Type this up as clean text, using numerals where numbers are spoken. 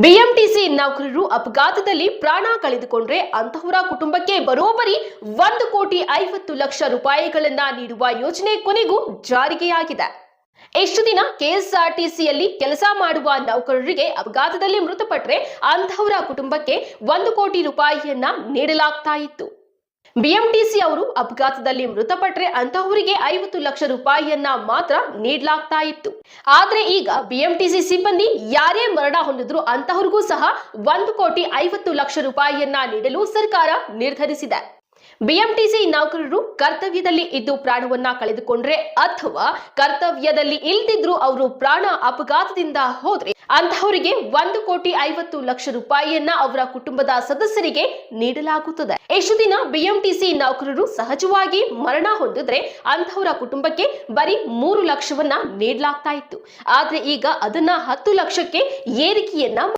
BMTC ನೌಕರರು ಅಪಘಾತದಲ್ಲಿ ಪ್ರಾಣ ಕಳೆದುಕೊಂಡ್ರೆ ಅಂತಹವರ ಕುಟುಂಬಕ್ಕೆ ಬರೋಬ್ಬರಿ 1,50,00,000 ರೂಪಾಯಿಗಳನ್ನ ನೀಡುವ ಯೋಜನೆ ಕೊನೆಗೂ ಜಾರಿಗೆಯಾಗಿದೆ. ಎಷ್ಟು ದಿನ ಕೆಎಸ್ಆರ್ಟಿಸಿಯಲ್ಲಿ ಕೆಲಸ ಮಾಡುವ ನೌಕರರಿಗೆ ಅಪಘಾತದಲ್ಲಿ ಮೃತಪಟ್ಟರೆ ಅಂತಹವರ ಕುಟುಂಬಕ್ಕೆ 1 ಕೋಟಿ ರೂಪಾಯಿಯನ್ನ ನೀಡಲಾಗ್ತಾ ಇತ್ತು. ಬಿಎಂಟಿಸಿ ಅವರು ಅಪಘಾತದಲ್ಲಿ ಮೃತಪಟ್ಟರೆ ಅಂತಹವರಿಗೆ 50 ಲಕ್ಷ ರೂಪಾಯಿಯನ್ನ ಮಾತ್ರ ನೀಡಲಾಗ್ತಾ ಇತ್ತು. ಆದ್ರೆ ಈಗ ಬಿಎಂಟಿಸಿ ಸಿಬ್ಬಂದಿ ಯಾರೇ ಮರಣ ಹೊಂದಿದ್ರು ಅಂತಹವರಿಗೂ ಸಹ 1,50,00,000 ರೂಪಾಯಿಯನ್ನ ನೀಡಲು ಸರ್ಕಾರ ನಿರ್ಧರಿಸಿದೆ. ಬಿಎಂಟಿಸಿ ನೌಕರರು ಕರ್ತವ್ಯದಲ್ಲಿ ಇದ್ದು ಪ್ರಾಣವನ್ನ ಕಳೆದುಕೊಂಡ್ರೆ ಅಥವಾ ಕರ್ತವ್ಯದಲ್ಲಿ ಇಲ್ದಿದ್ರು ಅವರು ಪ್ರಾಣ ಅಪಘಾತದಿಂದ ಹೋದ್ರೆ ಅಂತಹವರಿಗೆ 1,50,00,000 ರೂಪಾಯಿಯನ್ನ ಅವರ ಕುಟುಂಬದ ಸದಸ್ಯರಿಗೆ ನೀಡಲಾಗುತ್ತದೆ. ಎಷ್ಟು ದಿನ ಬಿಎಂಟಿಸಿ ನೌಕರರು ಸಹಜವಾಗಿ ಮರಣ ಹೊಂದಿದ್ರೆ ಅಂತಹವರ ಕುಟುಂಬಕ್ಕೆ ಬರೀ 3 ಲಕ್ಷವನ್ನ ನೀಡಲಾಗ್ತಾ ಇತ್ತು. ಆದ್ರೆ ಈಗ ಅದನ್ನ 10 ಲಕ್ಷಕ್ಕೆ ಏರಿಕೆಯನ್ನ